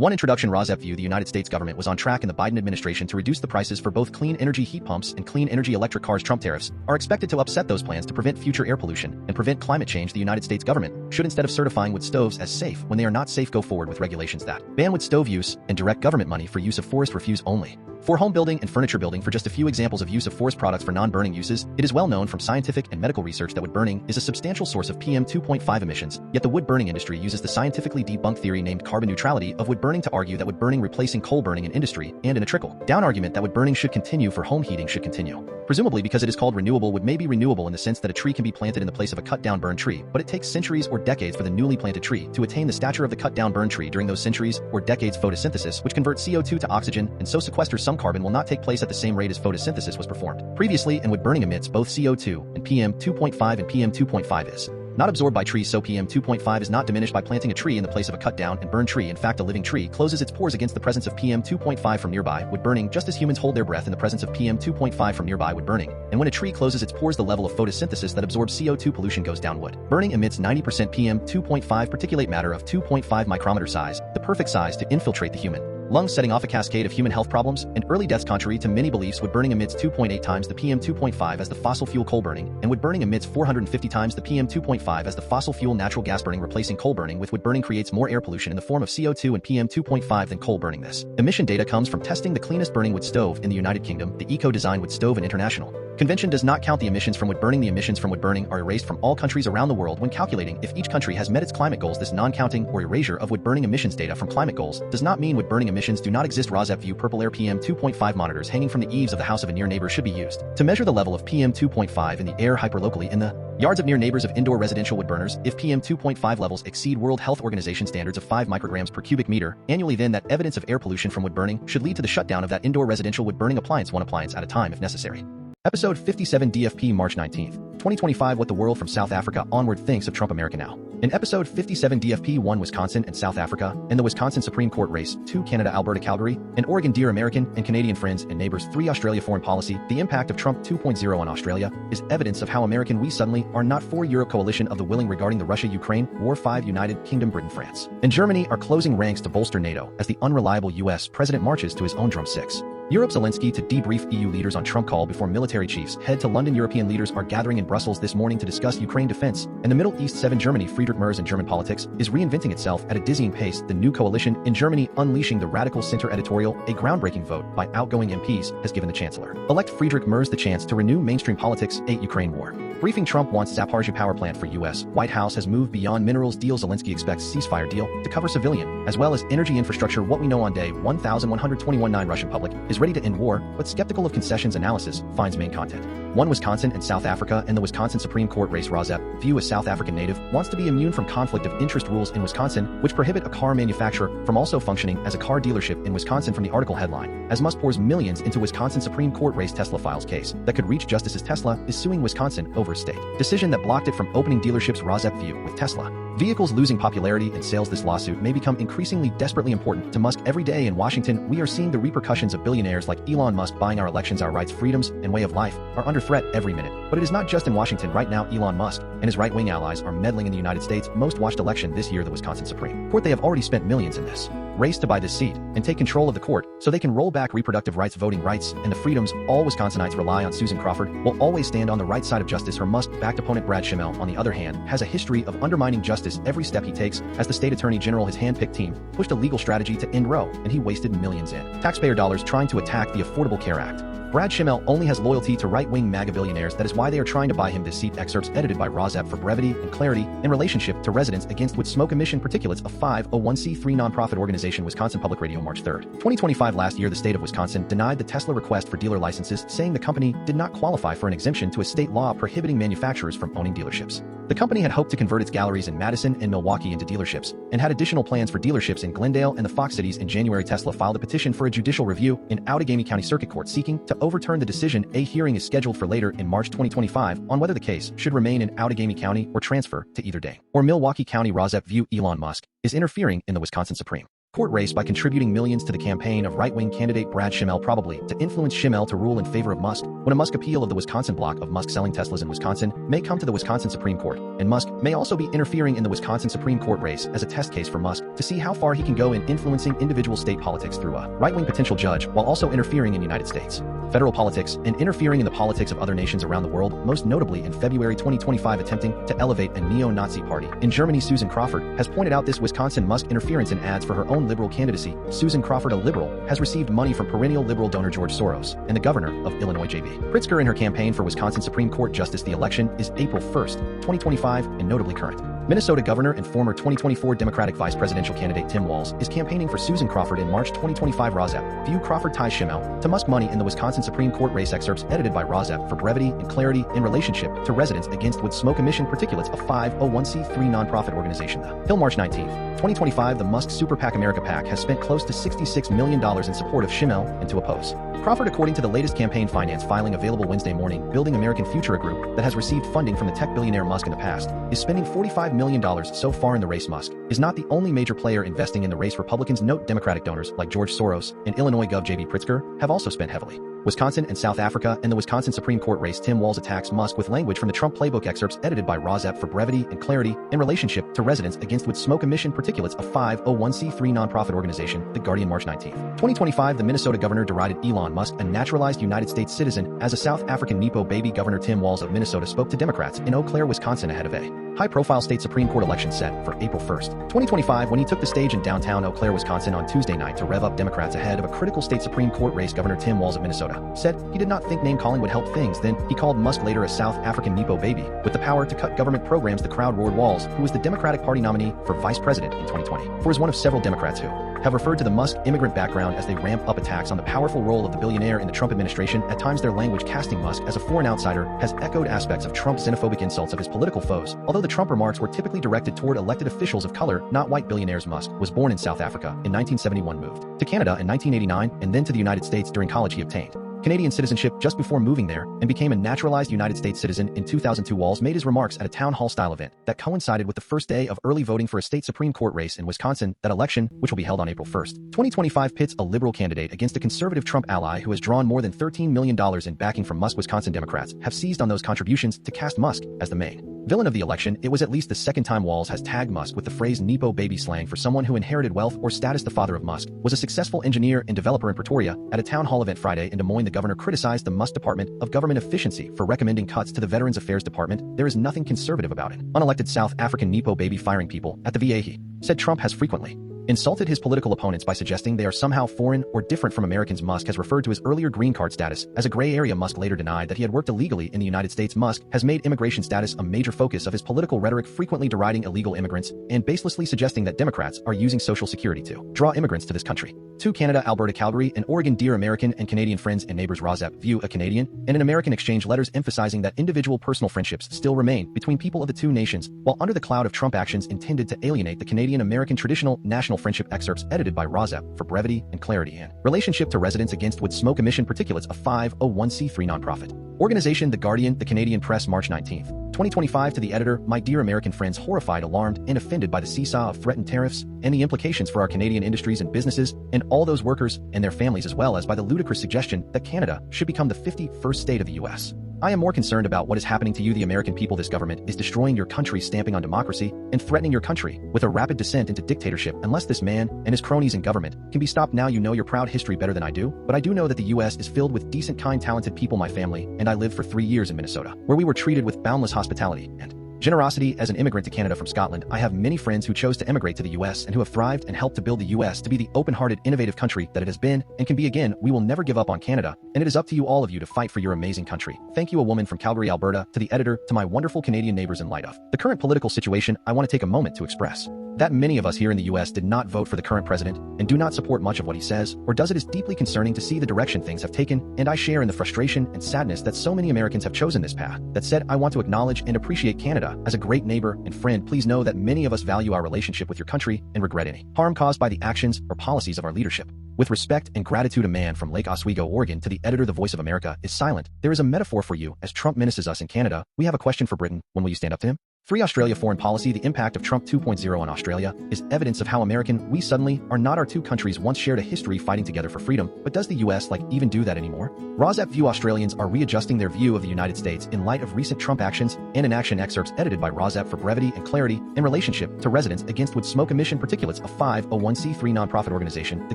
One introduction. Rozep view: the United States government was on track in the Biden administration to reduce the prices for both clean energy heat pumps and clean energy electric cars. Trump tariffs are expected to upset those plans to prevent future air pollution and prevent climate change. The United States government should, instead of certifying wood stoves as safe when they are not safe, go forward with regulations that ban wood stove use and direct government money for use of forest refuse only. For home building and furniture building, for just a few examples of use of forest products for non-burning uses, it is well known from scientific and medical research that wood burning is a substantial source of PM 2.5 emissions, yet the wood burning industry uses the scientifically debunked theory named carbon neutrality of wood burning to argue that wood burning replacing coal burning in industry and in a trickle-down argument that wood burning should continue for home heating should continue. Presumably because it is called renewable, wood may be renewable in the sense that a tree can be planted in the place of a cut-down burned tree, but it takes centuries or decades for the newly planted tree to attain the stature of the cut-down burned tree. During those centuries or decades, photosynthesis, which converts CO2 to oxygen and so sequesters some carbon, will not take place at the same rate as photosynthesis was performed previously, and wood burning emits both CO2 and PM 2.5, and PM 2.5 is not absorbed by trees, so PM 2.5 is not diminished by planting a tree in the place of a cut down and burned tree. In fact, a living tree closes its pores against the presence of PM 2.5 from nearby wood burning, just as humans hold their breath in the presence of PM 2.5 from nearby wood burning. And when a tree closes its pores, the level of photosynthesis that absorbs CO2 pollution goes down. Wood burning emits 90% PM 2.5 particulate matter of 2.5 micrometer size, the perfect size to infiltrate the human lungs, setting off a cascade of human health problems and early deaths. Contrary to many beliefs, wood burning emits 2.8 times the PM 2.5 as the fossil fuel coal burning, and wood burning emits 450 times the PM 2.5 as the fossil fuel natural gas burning. Replacing coal burning with wood burning creates more air pollution in the form of CO2 and PM 2.5 than coal burning. This emission data comes from testing the cleanest burning wood stove in the United Kingdom, the eco-design wood stove, and international convention does not count the emissions from wood burning. The emissions from wood burning are erased from all countries around the world when calculating if each country has met its climate goals. This non-counting or erasure of wood burning emissions data from climate goals does not mean wood burning emissions do not exist. Rozep view: purple air PM 2.5 monitors hanging from the eaves of the house of a near neighbor should be used to measure the level of PM 2.5 in the air hyperlocally in the yards of near neighbors of indoor residential wood burners. If PM 2.5 levels exceed World Health Organization standards of 5 micrograms per cubic meter annually, then that evidence of air pollution from wood burning should lead to the shutdown of that indoor residential wood burning appliance, one appliance at a time if necessary. Episode 57, DFP, March 19th, 2025. What the world from South Africa onward thinks of Trump America now. In episode 57, DFP, 1 Wisconsin and South Africa, and the Wisconsin Supreme Court race, 2 Canada, Alberta, Calgary, and Oregon. Dear American and Canadian friends and neighbors, 3 Australia foreign policy. The impact of Trump 2.0 on Australia is evidence of how American we suddenly are not. 4 Europe coalition of the willing regarding the Russia-Ukraine war. 5 United Kingdom, Britain, France, and Germany are closing ranks to bolster NATO as the unreliable U.S. president marches to his own drum. 6 Europe Zelenskyy to debrief EU leaders on Trump call before military chiefs head to London. European leaders are gathering in Brussels this morning to discuss Ukraine defense and the Middle East. 7 Germany, Friedrich Merz, and German politics is reinventing itself at a dizzying pace. The new coalition in Germany unleashing the radical center. Editorial A groundbreaking vote by outgoing MPs has given the chancellor-elect Friedrich Merz the chance to renew mainstream politics. 8 Ukraine war. Briefing: Trump wants Zaporizhzhia power plant for U.S. White House has moved beyond minerals deal. Zelenskyy expects ceasefire deal to cover civilian as well as energy infrastructure. What we know on day 1121. 9 Russian public is ready to end war, but skeptical of concessions. Analysis finds main content. 1 Wisconsin and South Africa and the Wisconsin Supreme Court race. Rozep view: a South African native wants to be immune from conflict of interest rules in Wisconsin, which prohibit a car manufacturer from also functioning as a car dealership in Wisconsin. From the article headline: as Musk pours millions into Wisconsin Supreme Court race. Tesla files case that could reach justice. Tesla is suing Wisconsin over a state decision that blocked it from opening dealerships. Rozep view: with Tesla vehicles losing popularity and sales, this lawsuit may become increasingly desperately important to Musk. Every day in Washington, we are seeing the repercussions of billionaires like Elon Musk buying our elections. Our rights, freedoms, and way of life are under threat every minute. But it is not just in Washington right now. Elon Musk and his right-wing allies are meddling in the United States' most watched election this year, the Wisconsin Supreme Court. They have already spent millions in this race to buy this seat and take control of the court so they can roll back reproductive rights, voting rights, and the freedoms. All Wisconsinites rely on. Susan Crawford will always stand on the right side of justice. Her Musk-backed opponent Brad Schimmel, on the other hand, has a history of undermining justice every step he takes. As the state attorney general, his hand-picked team pushed a legal strategy to end Roe, and he wasted millions in taxpayer dollars trying to attack the Affordable Care Act. Brad Schimmel only has loyalty to right-wing MAGA billionaires. That is why they are trying to buy him this seat. Excerpts edited by Rozep for brevity and clarity in relationship to residents against wood smoke emission particulates. A 501c3 nonprofit organization. Wisconsin Public Radio, March 3, 2025. Last year, the state of Wisconsin denied the Tesla request for dealer licenses, saying the company did not qualify for an exemption to a state law prohibiting manufacturers from owning dealerships. The company had hoped to convert its galleries in Madison and Milwaukee into dealerships, and had additional plans for dealerships in Glendale and the Fox Cities. In January, Tesla filed a petition for a judicial review in Outagamie County Circuit Court seeking to overturn the decision. A hearing is scheduled for later in March 2025 on whether the case should remain in Outagamie County or transfer to either Dane or Milwaukee County. Rozep view: Elon Musk is interfering in the Wisconsin Supreme court race by contributing millions to the campaign of right-wing candidate Brad Schimmel, probably to influence Schimmel to rule in favor of Musk, when a Musk appeal of the Wisconsin block of Musk selling Teslas in Wisconsin may come to the Wisconsin Supreme Court, and Musk may also be interfering in the Wisconsin Supreme Court race as a test case for Musk to see how far he can go in influencing individual state politics through a right-wing potential judge while also interfering in United States federal politics and interfering in the politics of other nations around the world, most notably in February 2025 attempting to elevate a neo-Nazi party. In Germany, Susan Crawford has pointed out this Wisconsin Musk interference in ads for her own liberal candidacy. Susan Crawford, a liberal, has received money from perennial liberal donor George Soros and the governor of Illinois J.B. Pritzker in her campaign for Wisconsin Supreme Court Justice. The election is April 1st, 2025, and notably current. Minnesota Governor and former 2024 Democratic Vice Presidential candidate Tim Walz is campaigning for Susan Crawford in March 2025. Rozap view Crawford ties Schimmel to Musk money in the Wisconsin Supreme Court race. Excerpts edited by Rozap for brevity and clarity in relationship to residents against wood smoke emission particulates, a 501c3 nonprofit organization. The Hill, March 19th, 2025. The Musk Super PAC America PAC has spent close to $66 million in support of Schimmel and to oppose Crawford, according to the latest campaign finance filing available Wednesday morning. Building American Future, a group that has received funding from the tech billionaire Musk in the past, is spending $45 million so far in the race. Musk is not the only major player investing in the race. Republicans, note Democratic donors like George Soros and Illinois Gov J.B. Pritzker, have also spent heavily. Wisconsin and South Africa and the Wisconsin Supreme Court race. Tim Walz attacks Musk with language from the Trump playbook. Excerpts edited by Rozap for brevity and clarity in relationship to residents against wood smoke emission particulates, a 501c3 nonprofit organization. The Guardian, March 19th, 2025. The Minnesota governor derided Elon Musk, a naturalized United States citizen, as a South African Nepo baby. Governor Tim Walz of Minnesota spoke to Democrats in Eau Claire, Wisconsin ahead of a high-profile state Supreme Court election set for April 1st, 2025, when he took the stage in downtown Eau Claire, Wisconsin on Tuesday night to rev up Democrats ahead of a critical state Supreme Court race. Governor Tim Walz of Minnesota said he did not think name-calling would help things. Then he called Musk later a South African Nepo baby with the power to cut government programs. The crowd roared. Walz, who was the Democratic Party nominee for vice president in 2020, is one of several Democrats who have referred to the Musk immigrant background as they ramp up attacks on the powerful role of the billionaire in the Trump administration. At times, their language casting Musk as a foreign outsider has echoed aspects of Trump's xenophobic insults of his political foes, although the Trump remarks were typically directed toward elected officials of color, not white billionaires. Musk was born in South Africa in 1971, moved to Canada in 1989, and then to the United States. During college, he obtained Canadian citizenship just before moving there and became a naturalized United States citizen in 2002. Walz made his remarks at a town hall-style event that coincided with the first day of early voting for a state Supreme Court race in Wisconsin. That election, which will be held on April 1st, 2025, pits a liberal candidate against a conservative Trump ally who has drawn more than $13 million in backing from Musk. Wisconsin Democrats have seized on those contributions to cast Musk as the main villain of the election. It was at least the second time Walz has tagged Musk with the phrase Nepo baby, slang for someone who inherited wealth or status. The father of Musk was a successful engineer and developer in Pretoria. At a town hall event Friday in Des Moines, the governor criticized the Musk Department of Government Efficiency for recommending cuts to the Veterans Affairs Department. There is nothing conservative about it. Unelected South African Nepo baby firing people at the VA. He said Trump has frequently insulted his political opponents by suggesting they are somehow foreign or different from Americans. Musk has referred to his earlier green card status as a gray area. Musk later denied that he had worked illegally in the United States. Musk has made immigration status a major focus of his political rhetoric, frequently deriding illegal immigrants and baselessly suggesting that Democrats are using Social Security to draw immigrants to this country. To Canada, Alberta, Calgary, and Oregon. Dear American and Canadian friends and neighbors, Rozap view a Canadian and an American exchange letters emphasizing that individual personal friendships still remain between people of the two nations, while under the cloud of Trump actions intended to alienate the Canadian-American traditional national friendship. Excerpts edited by Rozap for brevity and clarity in relationship to residents against wood smoke emission particulates, a 501c3 nonprofit organization. The Guardian, the Canadian Press, March 19th, 2025. To the editor, my dear American friends, horrified, alarmed, and offended by the seesaw of threatened tariffs and the implications for our Canadian industries and businesses and all those workers and their families, as well as by the ludicrous suggestion that Canada should become the 51st state of the U.S. I am more concerned about what is happening to you, the American people. This government is destroying your country, stamping on democracy, and threatening your country with a rapid descent into dictatorship unless this man and his cronies in government can be stopped now. You know your proud history better than I do, but I do know that the U.S. is filled with decent, kind, talented people. My family and I lived for 3 years in Minnesota, where we were treated with boundless hospitality and generosity. As an immigrant to Canada from Scotland, I have many friends who chose to emigrate to the U.S. and who have thrived and helped to build the U.S. to be the open-hearted, innovative country that it has been and can be again. We will never give up on Canada, and it is up to you, all of you, to fight for your amazing country. Thank you. A woman from Calgary, Alberta. To the editor, to my wonderful Canadian neighbors, in light of the current political situation, I want to take a moment to express that many of us here in the U.S. did not vote for the current president and do not support much of what he says or does. It is deeply concerning to see the direction things have taken, and I share in the frustration and sadness that so many Americans have chosen this path. That said, I want to acknowledge and appreciate Canada as a great neighbor and friend. Please know that many of us value our relationship with your country and regret any harm caused by the actions or policies of our leadership. With respect and gratitude, a man from Lake Oswego, Oregon. To the editor, the voice of America is silent. There is a metaphor for you as Trump menaces us in Canada. We have a question for Britain. When will you stand up to him? Free Australia foreign policy. The impact of Trump 2.0 on Australia is evidence of how American we suddenly are not. Our two countries once shared a history fighting together for freedom, but does the US even do that anymore? Rozep view Australians are readjusting their view of the United States in light of recent Trump actions and inaction. Excerpts edited by Rozep for brevity and clarity in relationship to residents against wood smoke emission particulates. A 501c3 nonprofit organization, The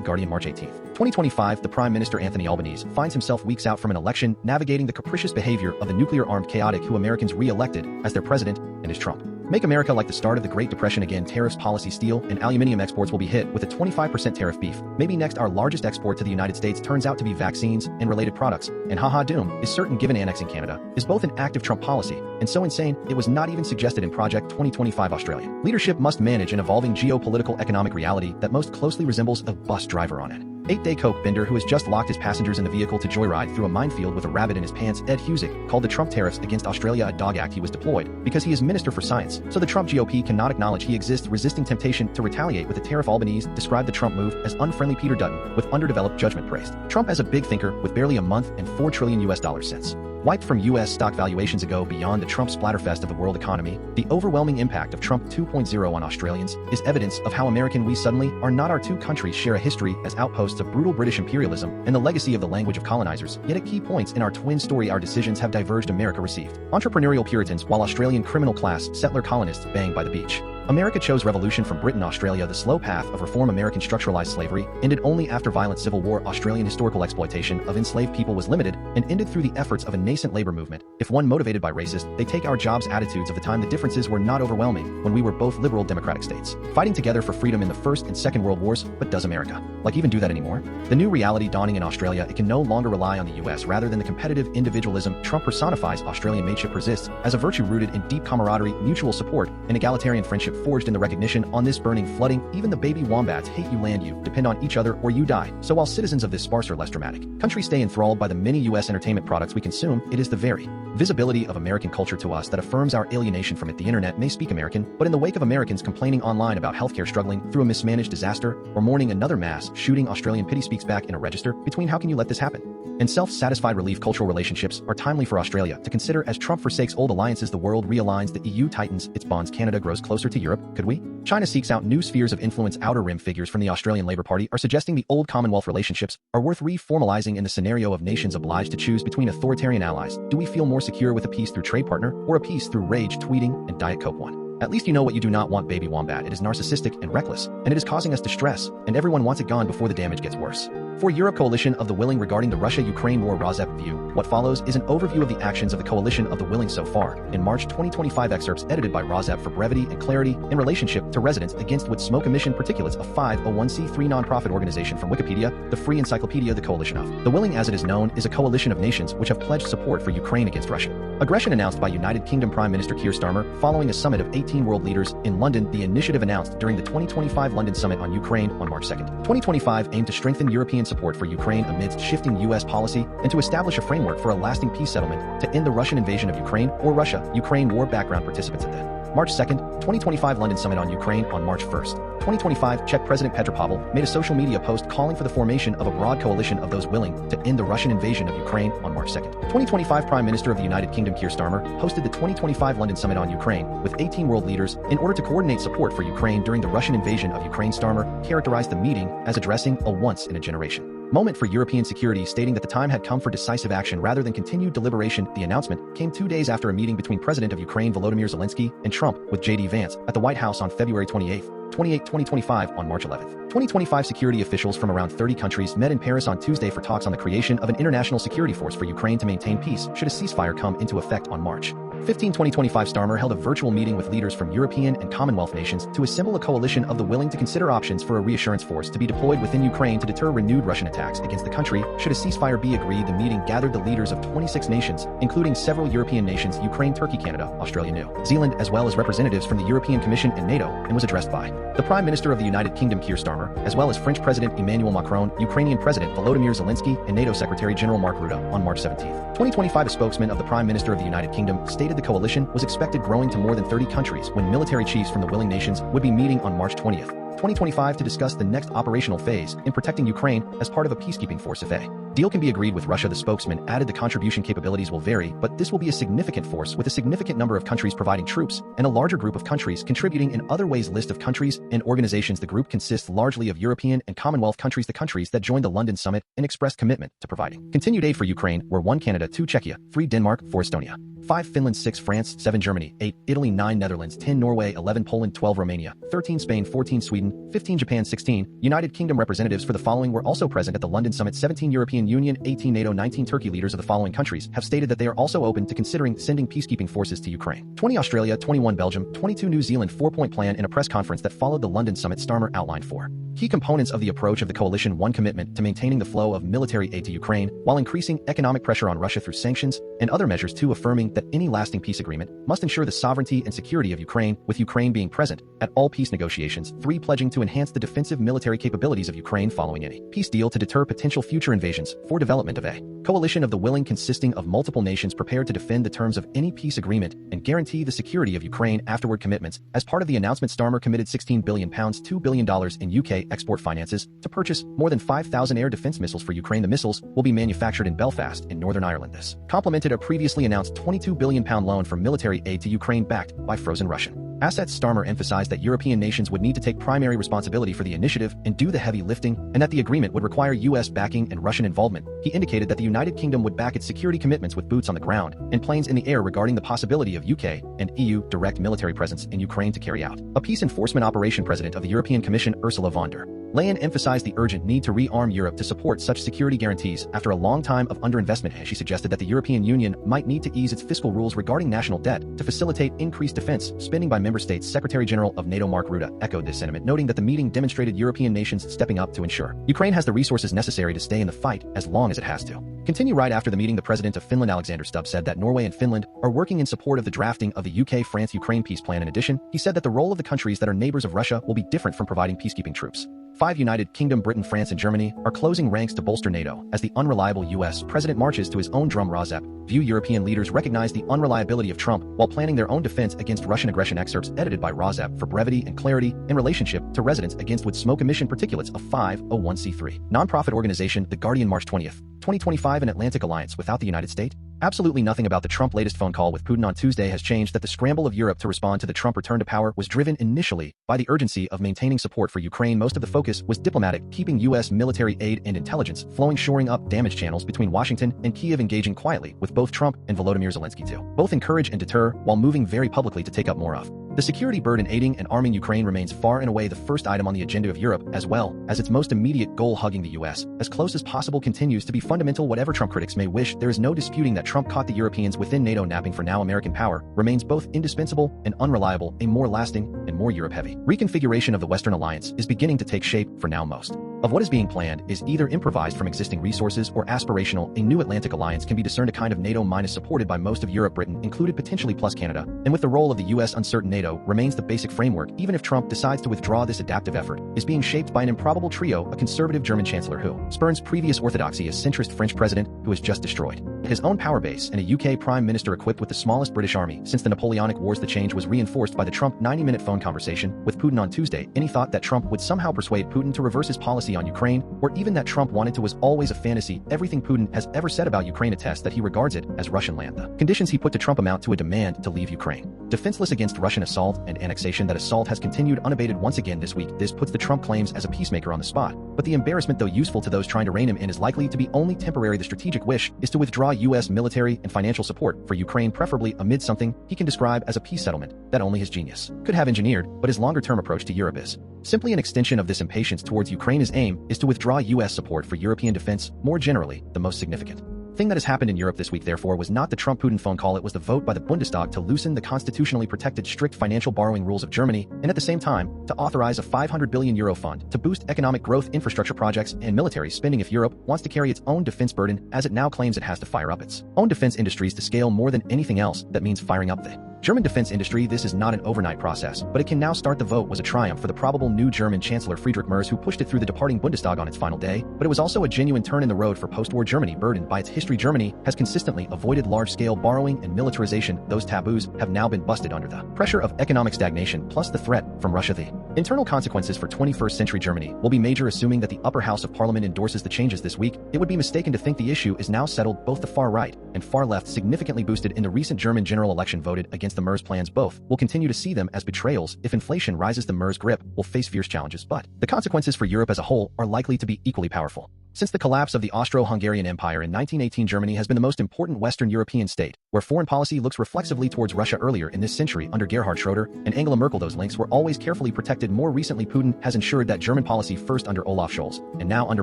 Guardian, March 18, 2025. The Prime Minister Anthony Albanese finds himself weeks out from an election navigating the capricious behavior of the nuclear-armed chaotic who Americans re-elected as their president and his Trump. Make America like the start of the Great Depression again. Tariffs policy. Steel and aluminium exports will be hit with a 25% tariff. Beef maybe next. Our largest export to the United States turns out to be vaccines and related products. And haha, doom is certain given annexing Canada is both an active Trump policy and so insane it was not even suggested in Project 2025. Australia leadership must manage an evolving geopolitical economic reality that most closely resembles a bus driver on it. 8-day coke bender who has just locked his passengers in the vehicle to joyride through a minefield with a rabbit in his pants. Ed Husick called the Trump tariffs against Australia a dog act. He was deployed because he is Minister for Science, so the Trump GOP cannot acknowledge he exists, resisting temptation to retaliate with a tariff. Albanese described the Trump move as unfriendly. Peter Dutton, with underdeveloped judgment, praised Trump as a big thinker with barely a month and $4 trillion since wiped from U.S. stock valuations ago. Beyond the Trump splatterfest of the world economy, the overwhelming impact of Trump 2.0 on Australians is evidence of how American we suddenly are not. Our two countries share a history as outposts of brutal British imperialism and the legacy of the language of colonizers. Yet at key points in our twin story, our decisions have diverged. America received entrepreneurial Puritans while Australian criminal class settler colonists banged by the beach. America chose revolution from Britain. Australia the slow path of reform. American structuralized slavery ended only after violent civil war. Australian historical exploitation of enslaved people was limited and ended through the efforts of a nascent labor movement. If one motivated by racist, they take our jobs attitudes of the time. The differences were not overwhelming when we were both liberal democratic states fighting together for freedom in the First and Second World Wars. But does America even do that anymore? The new reality dawning in Australia, it can no longer rely on the US rather than the competitive individualism Trump personifies. Australian mateship persists as a virtue rooted in deep camaraderie, mutual support, and egalitarian friendship forged in the recognition on this burning flooding. Even the baby wombats hate you, land you, depend on each other or you die. So while citizens of this sparser, less dramatic country stay enthralled by the many US entertainment products we consume, it is the very visibility of American culture to us that affirms our alienation from it. The internet may speak American, but in the wake of Americans complaining online about healthcare struggling through a mismanaged disaster or mourning another mass shooting, Australian pity speaks back in a register between how can you let this happen and self-satisfied relief. Cultural relationships are timely for Australia to consider as Trump forsakes old alliances. The world realigns, the EU tightens its bonds, Canada grows closer to Europe. Could we? China seeks out new spheres of influence. Outer Rim figures from the Australian Labor Party are suggesting the old Commonwealth relationships are worth reformalizing in the scenario of nations obliged to choose between authoritarian allies. Do we feel more secure with a peace through trade partner or a peace through rage, tweeting, and Diet Coke? One. At least you know what you do not want, baby wombat. It is narcissistic and reckless, and it is causing us distress, and everyone wants it gone before the damage gets worse. For Europe Coalition of the Willing regarding the Russia-Ukraine war. Rozep view. What follows is an overview of the actions of the Coalition of the Willing so far. In March 2025, excerpts edited by Rozep for brevity and clarity in relationship to residents against wood smoke emission particulates. A 501c3 nonprofit organization from Wikipedia, the free encyclopedia. The Coalition of the Willing, as it is known, is a coalition of nations which have pledged support for Ukraine against Russian aggression. Announced by United Kingdom Prime Minister Keir Starmer following a summit of 18 world leaders in London. The initiative, announced during the 2025 London Summit on Ukraine on March 2, 2025, aimed to strengthen European support for Ukraine amidst shifting U.S. policy and to establish a framework for a lasting peace settlement to end the Russian invasion of Ukraine or Russia-Ukraine war. Background: participants at the March 2, 2025 London Summit on Ukraine on March 1, 2025, Czech President Petr Pavel made a social media post calling for the formation of a broad coalition of those willing to end the Russian invasion of Ukraine on March 2, 2025. Prime Minister of the United Kingdom Keir Starmer hosted the 2025 London Summit on Ukraine with 18 world leaders in order to coordinate support for Ukraine during the Russian invasion of Ukraine. Starmer characterized the meeting as addressing a once-in-a-generation moment for European security, stating that the time had come for decisive action rather than continued deliberation. The announcement came 2 days after a meeting between President of Ukraine Volodymyr Zelenskyy and Trump with J.D. Vance at the White House on February 28, 2025. On March 11, 2025, security officials from around 30 countries met in Paris on Tuesday for talks on the creation of an international security force for Ukraine to maintain peace should a ceasefire come into effect. On March 15, 2025, Starmer held a virtual meeting with leaders from European and Commonwealth nations to assemble a coalition of the willing to consider options for a reassurance force to be deployed within Ukraine to deter renewed Russian attacks against the country should a ceasefire be agreed. The meeting gathered the leaders of 26 nations, including several European nations, Ukraine, Turkey, Canada, Australia, New Zealand, as well as representatives from the European Commission and NATO, and was addressed by the Prime Minister of the United Kingdom Keir Starmer, as well as French President Emmanuel Macron, Ukrainian President Volodymyr Zelenskyy, and NATO Secretary General Mark Rutte. On March 17, 2025, a spokesman of the Prime Minister of the United Kingdom stated the coalition was expected growing to more than 30 countries when military chiefs from the willing nations would be meeting on March 20th. 2025 to discuss the next operational phase in protecting Ukraine as part of a peacekeeping force if a deal can be agreed with Russia. The spokesman added the contribution capabilities will vary, but this will be a significant force with a significant number of countries providing troops and a larger group of countries contributing in other ways. List of countries and organizations. The group consists largely of European and Commonwealth countries. The countries that joined the London summit and expressed commitment to providing continued aid for Ukraine were 1 Canada, 2 Czechia, 3 Denmark, 4 Estonia, 5 Finland, 6 France, 7 Germany, 8 Italy, 9 Netherlands, 10 Norway, 11 Poland, 12 Romania, 13 Spain, 14 Sweden, 15 Japan, 16 United Kingdom. Representatives for the following were also present at the London summit: 17 European Union, 18 NATO, 19 Turkey. Leaders of the following countries have stated that they are also open to considering sending peacekeeping forces to Ukraine: 20 Australia, 21 Belgium, 22 New Zealand. 4-point plan. In a press conference that followed the London summit, Starmer outlined 4 key components of the approach of the coalition. 1 Commitment to maintaining the flow of military aid to Ukraine while increasing economic pressure on Russia through sanctions and other measures. 2 Affirming that any lasting peace agreement must ensure the sovereignty and security of Ukraine, with Ukraine being present at all peace negotiations. 3 Pledging to enhance the defensive military capabilities of Ukraine following any peace deal to deter potential future invasions. 4 Development of a coalition of the willing consisting of multiple nations prepared to defend the terms of any peace agreement and guarantee the security of Ukraine afterward. Commitments. As part of the announcement, Starmer committed £16 billion, $2 billion in UK export finances to purchase more than 5,000 air defense missiles for Ukraine. The missiles will be manufactured in Belfast in Northern Ireland. This complemented a previously announced £22 billion loan for military aid to Ukraine backed by frozen Russian assets. Starmer emphasized that European nations would need to take primary responsibility for the initiative and do the heavy lifting, and that the agreement would require U.S. backing and Russian involvement. He indicated that the United Kingdom would back its security commitments with boots on the ground and planes in the air regarding the possibility of UK and EU direct military presence in Ukraine to carry out a peace enforcement operation. President of the European Commission, Ursula von der Leyen, emphasized the urgent need to rearm Europe to support such security guarantees after a long time of underinvestment. She suggested that the European Union might need to ease its fiscal rules regarding national debt to facilitate increased defense spending by member states. Secretary General of NATO Mark Rutte echoed this sentiment, noting that the meeting demonstrated European nations stepping up to ensure Ukraine has the resources necessary to stay in the fight as long as it has to continue. Right after the meeting, the president of Finland, Alexander Stubb, said that Norway and Finland are working in support of the drafting of the UK-France-Ukraine peace plan. In addition, he said that the role of the countries that are neighbors of Russia will be different from providing peacekeeping troops. 5 United Kingdom, Britain, France, and Germany are closing ranks to bolster NATO as the unreliable U.S. president marches to his own drum. Rozep view European leaders recognize the unreliability of Trump while planning their own defense against Russian aggression. Excerpts edited by Rozep for brevity and clarity in relationship to residents against wood smoke emission particulates of 501c3 nonprofit organization. The Guardian, March 20th, 2025. An Atlantic alliance without the United States? Absolutely nothing about the Trump latest phone call with Putin on Tuesday has changed that the scramble of Europe to respond to the Trump return to power was driven initially by the urgency of maintaining support for Ukraine. Most of the focus was diplomatic, keeping U.S. military aid and intelligence flowing, shoring up damage channels between Washington and Kyiv, engaging quietly with both Trump and Volodymyr Zelenskyy to both encourage and deter while moving very publicly to take up more of the security burden. Aiding and arming Ukraine remains far and away the first item on the agenda of Europe, as well as its most immediate goal. Hugging the U.S. as close as possible continues to be fundamental. Whatever Trump critics may wish, there is no disputing that Trump caught the Europeans within NATO napping. For now, American power remains both indispensable and unreliable. A more lasting and more Europe-heavy reconfiguration of the Western alliance is beginning to take shape. For now, most of what is being planned is either improvised from existing resources or aspirational. A new Atlantic alliance can be discerned, a kind of NATO minus, supported by most of Europe, Britain included, potentially plus Canada, and with the role of the U.S. uncertain. NATO remains the basic framework, even if Trump decides to withdraw. This adaptive effort is being shaped by an improbable trio: a conservative German chancellor who spurns previous orthodoxy, a centrist French president who has just destroyed his own power base, and a UK prime minister equipped with the smallest British army since the Napoleonic Wars. The change was reinforced by the Trump 90-minute phone conversation with Putin on Tuesday. Any thought that Trump would somehow persuade Putin to reverse his policy on Ukraine, or even that Trump wanted to, was always a fantasy. Everything Putin has ever said about Ukraine attests that he regards it as Russian land. The conditions he put to Trump amount to a demand to leave Ukraine defenseless against Russian assault and annexation. That assault has continued unabated once again this week. This puts the Trump claims as a peacemaker on the spot, but the embarrassment, though useful to those trying to rein him in, is likely to be only temporary. The strategic wish is to withdraw U.S. military and financial support for Ukraine, preferably amid something he can describe as a peace settlement that only his genius could have engineered. But his longer-term approach to Europe is simply an extension of this impatience towards Ukraine. His aim is to withdraw U.S. support for European defense. More generally, the most significant thing that has happened in Europe this week, therefore, was not the Trump-Putin phone call. It was the vote by the Bundestag to loosen the constitutionally protected strict financial borrowing rules of Germany, and at the same time, to authorize a €500 billion fund to boost economic growth, infrastructure projects, and military spending. If Europe wants to carry its own defense burden, as it now claims it has to fire up its own defense industries to scale more than anything else, that means firing up the German defense industry, this is not an overnight process, but it can now start. The vote was a triumph for the probable new German chancellor Friedrich Merz, who pushed it through the departing Bundestag on its final day, but it was also a genuine turn in the road for post-war Germany, burdened by its history. Germany has consistently avoided large-scale borrowing and militarization. Those taboos have now been busted under the pressure of economic stagnation plus the threat from Russia. The internal consequences for 21st century Germany will be major. Assuming that the upper house of parliament endorses the changes this week, it would be mistaken to think the issue is now settled. Both the far right and far left, significantly boosted in the recent German general election, voted against the Merz plans. Both will continue to see them as betrayals. If inflation rises, the Merz grip will face fierce challenges, but the consequences for Europe as a whole are likely to be equally powerful. Since the collapse of the Austro-Hungarian Empire in 1918, Germany has been the most important Western European state, where foreign policy looks reflexively towards Russia. Earlier in this century, under Gerhard Schroeder and Angela Merkel, those links were always carefully protected. More recently, Putin has ensured that German policy, first under Olaf Scholz and now under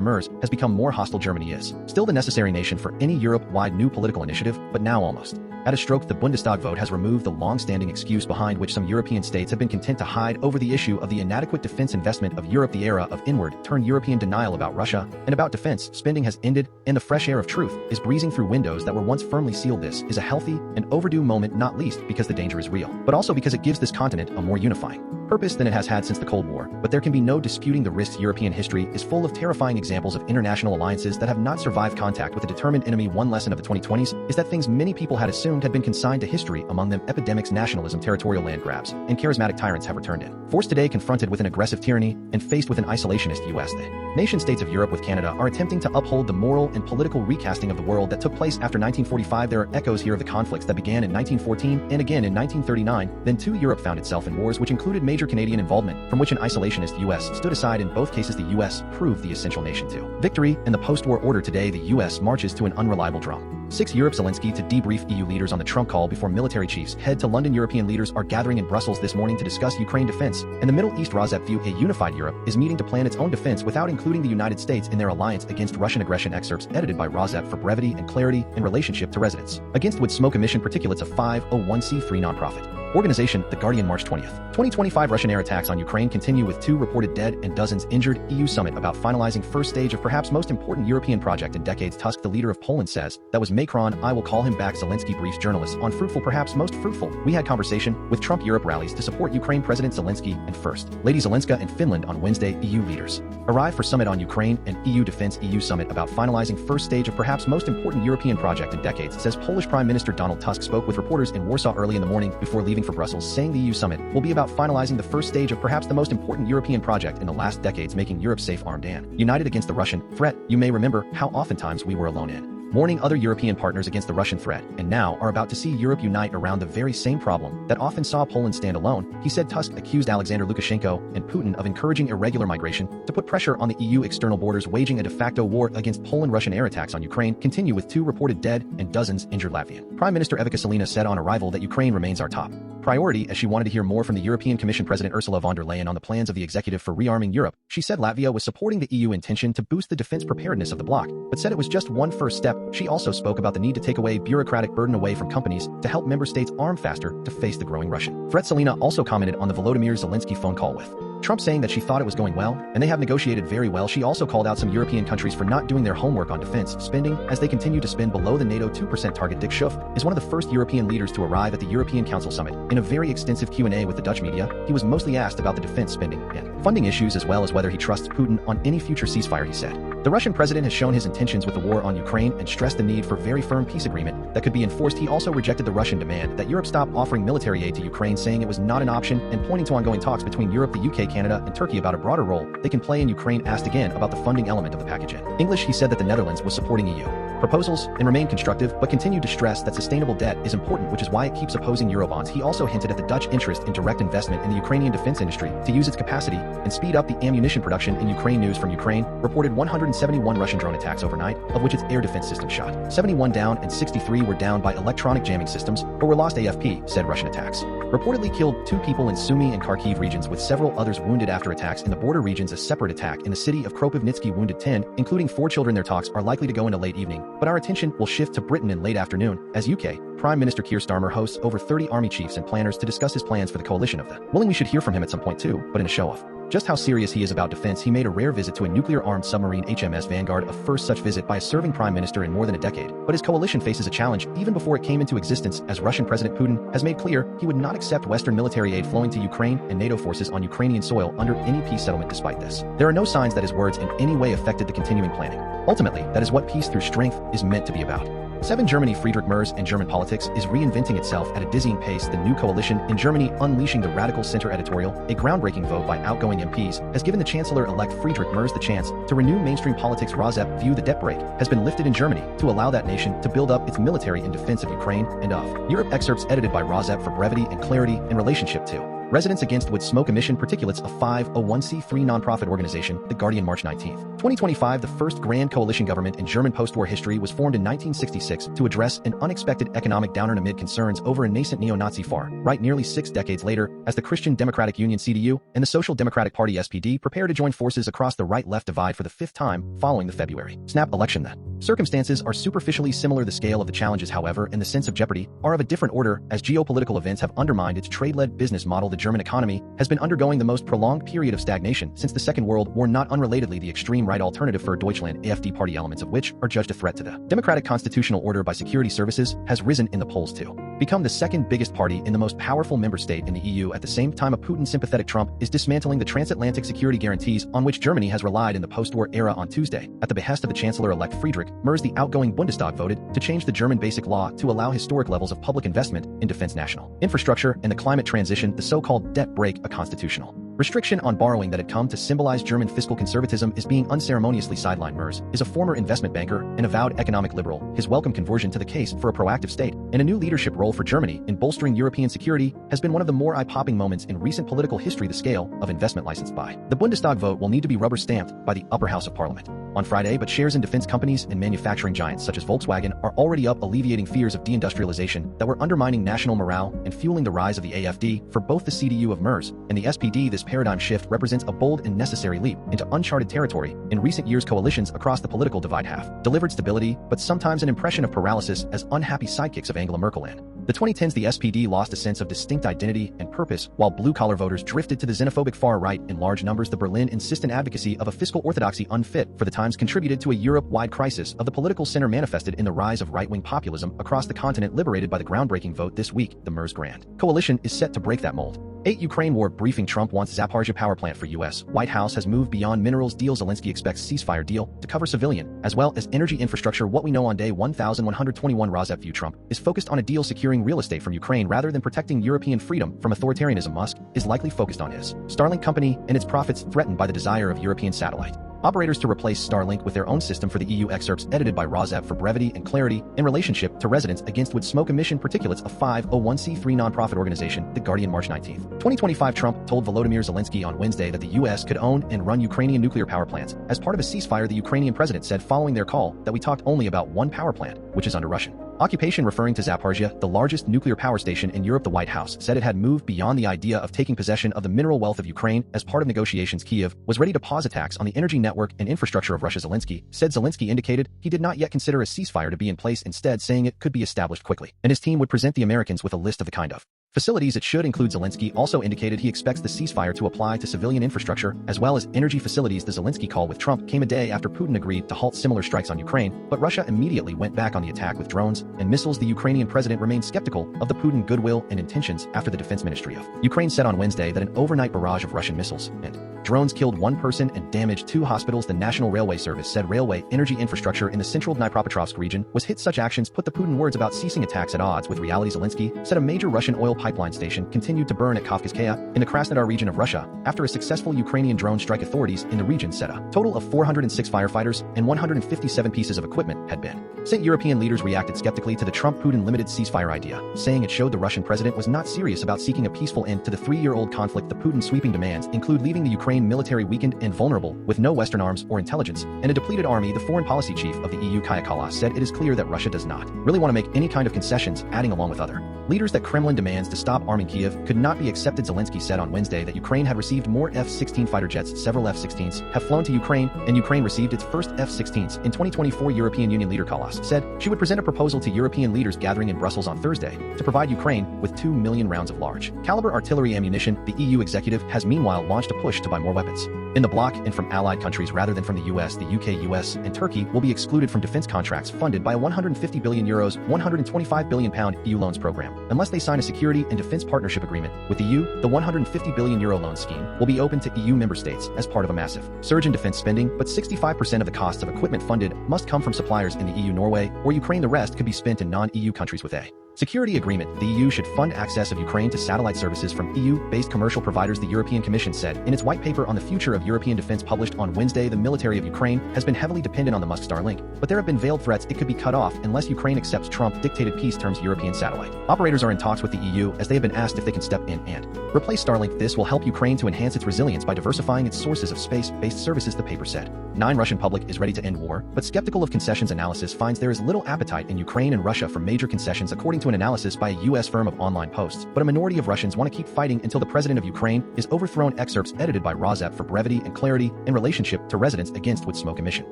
Merz, has become more hostile. Germany is still the necessary nation for any Europe-wide new political initiative, but now almost at a stroke. The Bundestag vote has removed the long-standing excuse behind which some European states have been content to hide over the issue of the inadequate defense investment of Europe. The era of inward-turned European denial about Russia and about defense spending has ended, and the fresh air of truth is breezing through windows that were once firmly sealed. This is a healthy and overdue moment, not least because the danger is real, but also because it gives this continent a more unifying purpose than it has had since the Cold War. But there can be no disputing the risks. European history is full of terrifying examples of international alliances that have not survived contact with a determined enemy. One lesson of the 2020s is that things many people had assumed had been consigned to history, among them epidemics, nationalism, territorial land grabs, and charismatic tyrants, have returned in force today. Confronted with an aggressive tyranny and faced with an isolationist U.S., the nation-states of Europe, with Canada, are attempting to uphold the moral and political recasting of the world that took place after 1945. There are echoes here of the conflicts that began in 1914 and again in 1939. Then too, Europe found itself in wars which included major Canadian involvement, from which an isolationist U.S. stood aside. In both cases, the U.S. proved the essential nation to victory. In the post-war order today, the U.S. marches to an unreliable drum. 6. Europe Zelenskyy to debrief EU leaders on the Trump call before military chiefs head to London. European leaders are gathering in Brussels this morning to discuss Ukraine defense and the Middle East. Zaporizhzhia, a unified Europe, is meeting to plan its own defense without including the United States in their alliance against Russian aggression. Excerpts edited by Zaporizhzhia for brevity and clarity in relationship to residents against wood smoke emission particulates. A 501c3 nonprofit organization. The Guardian, March 20th. 2025 Russian air attacks on Ukraine continue with 2 reported dead and dozens injured. EU summit about finalizing first stage of perhaps most important European project in decades. Tusk, the leader of Poland, says that was Macron. I will call him back. Zelenskyy briefs journalists on fruitful, perhaps most fruitful. We had conversation with Trump. Europe rallies to support Ukraine. President Zelenskyy and First Lady Zelenska in Finland on Wednesday. EU leaders arrive for summit on Ukraine and EU defense. EU summit about finalizing first stage of perhaps most important European project in decades, says Polish Prime Minister Donald Tusk. Spoke with reporters in Warsaw early in the morning before leaving for Brussels, saying the EU summit will be about finalizing the first stage of perhaps the most important European project in the last decades, making Europe safe, armed, and united against the Russian threat. You may remember how oftentimes we were alone in warning other European partners against the Russian threat, and now are about to see Europe unite around the very same problem that often saw Poland stand alone, he said. Tusk accused Alexander Lukashenko and Putin of encouraging irregular migration to put pressure on the EU external borders, waging a de facto war against Poland. Russian air attacks on Ukraine continue with 2 reported dead and dozens injured. Latvian Prime Minister Evika Salina said on arrival that Ukraine remains our top priority, as she wanted to hear more from the European Commission President Ursula von der Leyen on the plans of the executive for rearming Europe. She said Latvia was supporting the EU intention to boost the defense preparedness of the bloc, but said it was just one first step. She also spoke about the need to take away bureaucratic burden away from companies to help member states arm faster to face the growing Russian threat. Salina also commented on the Volodymyr Zelenskyy phone call with Trump, saying that she thought it was going well, and they have negotiated very well. She also called out some European countries for not doing their homework on defense spending, as they continue to spend below the NATO 2% target. Dick Schoof is one of the first European leaders to arrive at the European Council summit. In a very extensive Q&A with the Dutch media, he was mostly asked about the defense spending and funding issues, as well as whether he trusts Putin on any future ceasefire. He said, the Russian president has shown his intentions with the war on Ukraine and stressed the need for very firm peace agreement that could be enforced. He also rejected the Russian demand that Europe stop offering military aid to Ukraine, saying it was not an option, and pointing to ongoing talks between Europe, the UK, Canada, and Turkey about a broader role they can play in Ukraine. Asked again about the funding element of the package in English, he said that the Netherlands was supporting EU proposals and remained constructive, but continued to stress that sustainable debt is important, which is why it keeps opposing Eurobonds. He also hinted at the Dutch interest in direct investment in the Ukrainian defense industry to use its capacity and speed up the ammunition production in Ukraine. News from Ukraine reported 171 Russian drone attacks overnight, of which its air defense system shot 71 down and 63 were down by electronic jamming systems, or were lost. AFP said Russian attacks reportedly killed 2 people in Sumy and Kharkiv regions, with several others wounded after attacks in the border regions. A separate attack in the city of Kropivnitsky wounded 10, including 4 children. Their talks are likely to go into late evening, but our attention will shift to Britain in late afternoon, as UK Prime Minister Keir Starmer hosts over 30 army chiefs and planners to discuss his plans for the coalition of the willing. We should hear from him at some point too, but in a show-off just how serious he is about defense, he made a rare visit to a nuclear-armed submarine HMS Vanguard, a first such visit by a serving prime minister in more than a decade. But his coalition faces a challenge even before it came into existence, as Russian President Putin has made clear he would not accept Western military aid flowing to Ukraine and NATO forces on Ukrainian soil under any peace settlement despite this. There are no signs that his words in any way affected the continuing planning. Ultimately, that is what peace through strength is meant to be about. 7. Germany. Friedrich Merz and German politics is reinventing itself at a dizzying pace. The new coalition in Germany, unleashing the radical center. Editorial, a groundbreaking vote by outgoing MPs, has given the chancellor-elect Friedrich Merz the chance to renew mainstream politics. Rozep view the debt brake has been lifted in Germany to allow that nation to build up its military in defense of Ukraine and of Europe. Excerpts edited by Rozep for brevity and clarity in relationship to Residents Against Wood Smoke Emission Particulates, a 501c3 nonprofit organization. The Guardian, March 19, 2025. The first grand coalition government in German post-war history was formed in 1966 to address an unexpected economic downturn amid concerns over a nascent neo-Nazi far-right. Nearly 6 decades later, as the Christian Democratic Union (CDU) and the Social Democratic Party (SPD) prepare to join forces across the right-left divide for the 5th time following the February snap election. That circumstances are superficially similar. The scale of the challenges, however, and the sense of jeopardy are of a different order, as geopolitical events have undermined its trade-led business model. The German economy has been undergoing the most prolonged period of stagnation since the Second World War. Not unrelatedly, the extreme right Alternative for Deutschland (AfD) party, elements of which are judged a threat to the democratic constitutional order by security services, has risen in the polls to become the second biggest party in the most powerful member state in the EU. At the same time, a Putin-sympathetic Trump is dismantling the transatlantic security guarantees on which Germany has relied in the post-war era. On Tuesday, at the behest of the chancellor-elect Friedrich Merz, the outgoing Bundestag voted to change the German basic law to allow historic levels of public investment in defense, national infrastructure, and the climate transition. The so-called debt brake, a constitutional restriction on borrowing that had come to symbolize German fiscal conservatism, is being unceremoniously sidelined. Merz is a former investment banker and avowed economic liberal. His welcome conversion to the case for a proactive state and a new leadership role for Germany in bolstering European security has been one of the more eye-popping moments in recent political history. The scale of investment licensed by the Bundestag vote will need to be rubber-stamped by the upper house of parliament on Friday, but shares in defense companies and manufacturing giants such as Volkswagen are already up, alleviating fears of deindustrialization that were undermining national morale and fueling the rise of the AfD. For both the CDU of Merz and the SPD, this paradigm shift represents a bold and necessary leap into uncharted territory. In recent years, coalitions across the political divide have delivered stability, but sometimes an impression of paralysis as unhappy sidekicks of Angela Merkel. In the 2010s, the SPD lost a sense of distinct identity and purpose, while blue-collar voters drifted to the xenophobic far right in large numbers. The Berlin insistent advocacy of a fiscal orthodoxy unfit for the times contributed to a Europe-wide crisis of the political center, manifested in the rise of right-wing populism across the continent. Liberated by the groundbreaking vote this week, the Merz Grand Coalition is set to break that mold. 8. Ukraine war briefing. Trump wants Zaporizhzhia power plant for U.S. White House has moved beyond minerals deal. Zelenskyy expects ceasefire deal to cover civilian as well as energy infrastructure. What we know on day 1121. Rozep view Trump is focused on a deal securing real estate from Ukraine rather than protecting European freedom from authoritarianism. Musk is likely focused on his Starlink company and its profits threatened by the desire of European satellite operators to replace Starlink with their own system for the EU. Excerpts edited by Rozep for brevity and clarity in relationship to Residents Against Wood Smoke Emission Particulates, a 501c3 nonprofit organization. The Guardian, March 19, 2025. Trump told Volodymyr Zelenskyy on Wednesday that the U.S. could own and run Ukrainian nuclear power plants as part of a ceasefire. The Ukrainian president said following their call that we talked only about one power plant, which is under Russian occupation, referring to Zaporizhzhia, the largest nuclear power station in Europe. The White House said it had moved beyond the idea of taking possession of the mineral wealth of Ukraine. As part of negotiations, Kyiv was ready to pause attacks on the energy network and infrastructure of Russia. Zelenskyy indicated he did not yet consider a ceasefire to be in place, instead saying it could be established quickly, and his team would present the Americans with a list of the kind of facilities it should include. Zelenskyy also indicated he expects the ceasefire to apply to civilian infrastructure as well as energy facilities. The Zelenskyy call with Trump came a day after Putin agreed to halt similar strikes on Ukraine, but Russia immediately went back on the attack with drones and missiles. The Ukrainian president remained skeptical of the Putin goodwill and intentions after the defense ministry of Ukraine said on Wednesday that an overnight barrage of Russian missiles and drones killed 1 person and damaged 2 hospitals. The National Railway Service said railway energy infrastructure in the central Dnipropetrovsk region was hit. Such actions put the Putin words about ceasing attacks at odds with reality. Zelenskyy said a major Russian oil pipeline station continued to burn at Kavkazskaya in the Krasnodar region of Russia after a successful Ukrainian drone strike. Authorities in the region said a total of 406 firefighters and 157 pieces of equipment had been sent. European leaders reacted skeptically to the Trump-Putin limited ceasefire idea, saying it showed the Russian president was not serious about seeking a peaceful end to the 3-year-old conflict. The Putin sweeping demands include leaving the Ukraine military weakened and vulnerable with no Western arms or intelligence and a depleted army. The foreign policy chief of the EU, Kaja Kallas, said it is clear that Russia does not really want to make any kind of concessions, adding along with other leaders that Kremlin demands to stop arming Kyiv could not be accepted. Zelenskyy said on Wednesday that Ukraine had received more F-16 fighter jets. Several F-16s have flown to Ukraine, and Ukraine received its first F-16s in 2024. European Union leader Kallas said she would present a proposal to European leaders gathering in Brussels on Thursday to provide Ukraine with 2 million rounds of large caliber artillery ammunition. The EU executive has meanwhile launched a push to buy more weapons. In the bloc and from allied countries rather than from the US, the UK, US, and Turkey will be excluded from defense contracts funded by a €150 billion, £125 billion EU loans program, unless they sign a security and defense partnership agreement with the EU. The €150 billion loan scheme will be open to EU member states as part of a massive surge in defense spending, but 65% of the costs of equipment funded must come from suppliers in the EU, Norway, or Ukraine. The rest could be spent in non-EU countries with a security agreement. The EU should fund access of Ukraine to satellite services from EU-based commercial providers, the European Commission said in its white paper on the future of European defense published on Wednesday. The military of Ukraine has been heavily dependent on the Musk Starlink, but there have been veiled threats it could be cut off unless Ukraine accepts Trump-dictated peace terms. European satellite operators are in talks with the EU as they have been asked if they can step in and replace Starlink. This will help Ukraine to enhance its resilience by diversifying its sources of space-based services, the paper said. 9. Russian public is ready to end war, but skeptical of concessions. Analysis finds there is little appetite in Ukraine and Russia for major concessions, according to an analysis by a U.S. firm of online posts, but a minority of Russians want to keep fighting until the president of Ukraine is overthrown. Excerpts edited by Rozep for brevity and clarity in relationship to residents against wood smoke emission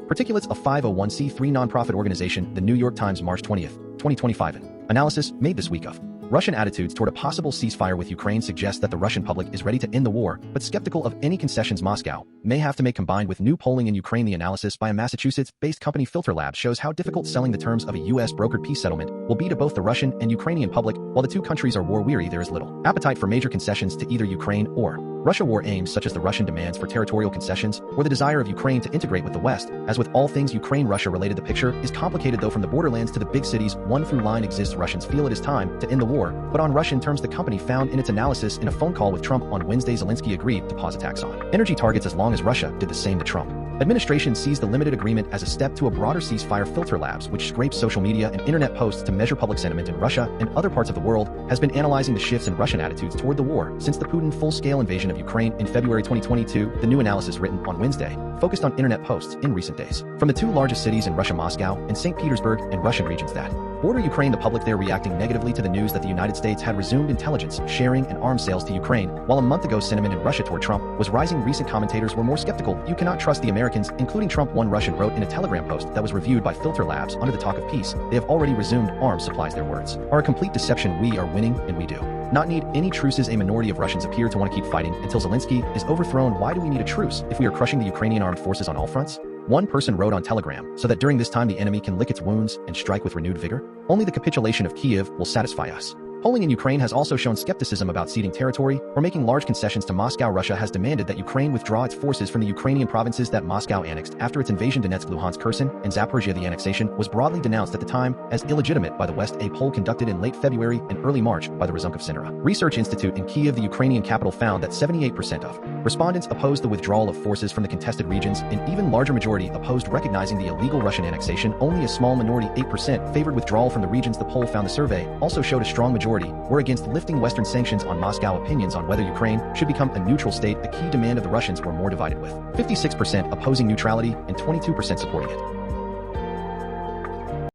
particulates. A 501c3 nonprofit organization, the New York Times, March 20th, 2025. An analysis made this week of Russian attitudes toward a possible ceasefire with Ukraine suggests that the Russian public is ready to end the war, but skeptical of any concessions Moscow may have to make. Combined with new polling in Ukraine, the analysis by a Massachusetts-based company Filter Labs shows how difficult selling the terms of a U.S.-brokered peace settlement will be to both the Russian and Ukrainian public. While the two countries are war-weary, there is little appetite for major concessions to either Ukraine or Russia. War aims such as the Russian demands for territorial concessions or the desire of Ukraine to integrate with the West. As with all things Ukraine-Russia related, the picture is complicated, though. From the borderlands to the big cities, one through line exists. Russians feel it is time to end the war, but on Russian terms. The company found in its analysis in a phone call with Trump on Wednesday, Zelenskyy agreed to pause attacks on energy targets as long as Russia did the same. The Trump administration sees the limited agreement as a step to a broader ceasefire. Filter Labs, which scrapes social media and internet posts to measure public sentiment in Russia and other parts of the world, has been analyzing the shifts in Russian attitudes toward the war since the Putin full-scale invasion of Ukraine in February 2022. The new analysis, written on Wednesday, focused on internet posts in recent days from the two largest cities in Russia, Moscow and St. Petersburg, and Russian regions that border Ukraine. The public there reacting negatively to the news that the United States had resumed intelligence sharing and arms sales to Ukraine. While a month ago sentiment in Russia toward Trump was rising, recent commentators were more skeptical. You cannot trust the Americans, including Trump, one Russian wrote in a Telegram post that was reviewed by Filter Labs under the talk of peace. They have already resumed arms supplies. Their words are a complete deception. We are winning and we do not need any truces. A minority of Russians appear to want to keep fighting until Zelenskyy is overthrown. Why do we need a truce if we are crushing the Ukrainian armed forces on all fronts? One person wrote on Telegram, so that during this time the enemy can lick its wounds and strike with renewed vigor. Only the capitulation of Kyiv will satisfy us. Polling in Ukraine has also shown skepticism about ceding territory or making large concessions to Moscow. Russia has demanded that Ukraine withdraw its forces from the Ukrainian provinces that Moscow annexed after its invasion. Donetsk, Luhansk, Kherson, and Zaporizhzhia. The annexation was broadly denounced at the time as illegitimate by the West. A poll conducted in late February and early March by the Razumkov Center Research Institute in Kyiv, the Ukrainian capital, found that 78% of respondents opposed the withdrawal of forces from the contested regions. An even larger majority opposed recognizing the illegal Russian annexation. Only a small minority, 8%, favored withdrawal from the regions. The poll found the survey also showed a strong majority were against lifting Western sanctions on Moscow. Opinions on whether Ukraine should become a neutral state, a key demand of the Russians, were more divided, with 56% opposing neutrality and 22% supporting it.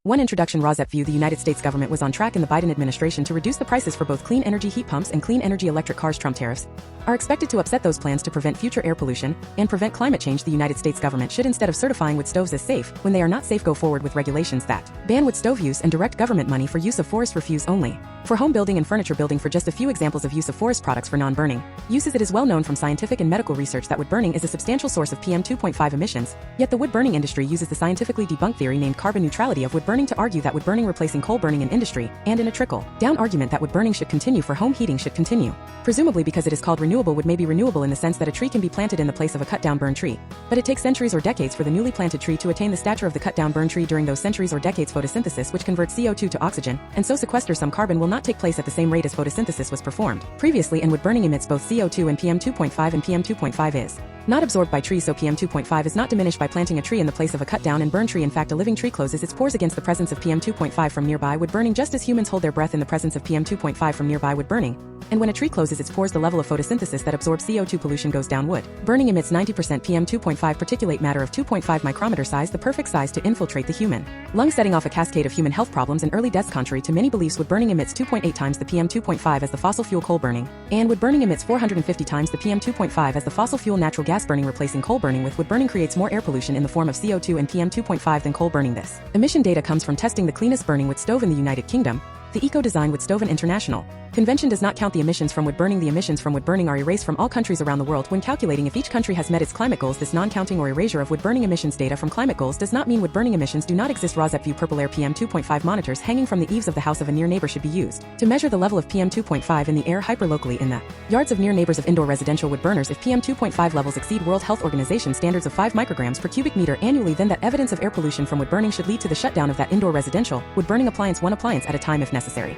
One introduction. Rozep view: the United States government was on track in the Biden administration to reduce the prices for both clean energy heat pumps and clean energy electric cars. Trump tariffs are expected to upset those plans to prevent future air pollution and prevent climate change. The United States government should, instead of certifying wood stoves as safe when they are not safe, go forward with regulations that ban wood stove use and direct government money for use of forest refuse only for home building and furniture building. For just a few examples of use of forest products for non-burning uses, it is well known from scientific and medical research that wood burning is a substantial source of PM 2.5 emissions, yet the wood burning industry uses the scientifically debunked theory named carbon neutrality of wood burning to argue that wood burning replacing coal burning in industry, and in a trickle-down argument that wood burning should continue for home heating should continue. Presumably because it is called renewable, wood may be renewable in the sense that a tree can be planted in the place of a cut-down burned tree, but it takes centuries or decades for the newly planted tree to attain the stature of the cut-down burned tree. During those centuries or decades, photosynthesis, which converts CO2 to oxygen and so sequesters some carbon, will not take place at the same rate as photosynthesis was performed previously, and wood burning emits both CO2 and PM 2.5, and PM 2.5 is not absorbed by trees, so PM 2.5 is not diminished by planting a tree in the place of a cut-down and burned tree. In fact, a living tree closes its pores against the presence of PM 2.5 from nearby wood burning, just as humans hold their breath in the presence of PM 2.5 from nearby wood burning. And when a tree closes its pores, the level of photosynthesis that absorbs CO2 pollution goes down. Wood burning emits 90% PM 2.5 particulate matter of 2.5 micrometer size, the perfect size to infiltrate the human lung, setting off a cascade of human health problems and early deaths. Contrary to many beliefs, wood burning emits 2.8 times the PM 2.5 as the fossil fuel coal burning, and wood burning emits 450 times the PM 2.5 as the fossil fuel natural gas burning, replacing coal burning with wood burning creates more air pollution in the form of CO2 and PM 2.5 than coal burning. This emission data comes from testing the cleanest burning wood stove in the United Kingdom, the Eco Design Wood Stove International. Convention does not count the emissions from wood burning. The emissions from wood burning are erased from all countries around the world when calculating if each country has met its climate goals. This non-counting or erasure of wood burning emissions data from climate goals does not mean wood burning emissions do not exist. Zepview purple air PM 2.5 monitors hanging from the eaves of the house of a near neighbor should be used to measure the level of PM 2.5 in the air hyperlocally in the yards of near neighbors of indoor residential wood burners. If PM 2.5 levels exceed World Health Organization standards of 5 micrograms per cubic meter annually, then that evidence of air pollution from wood burning should lead to the shutdown of that indoor residential wood burning appliance, one appliance at a time if necessary.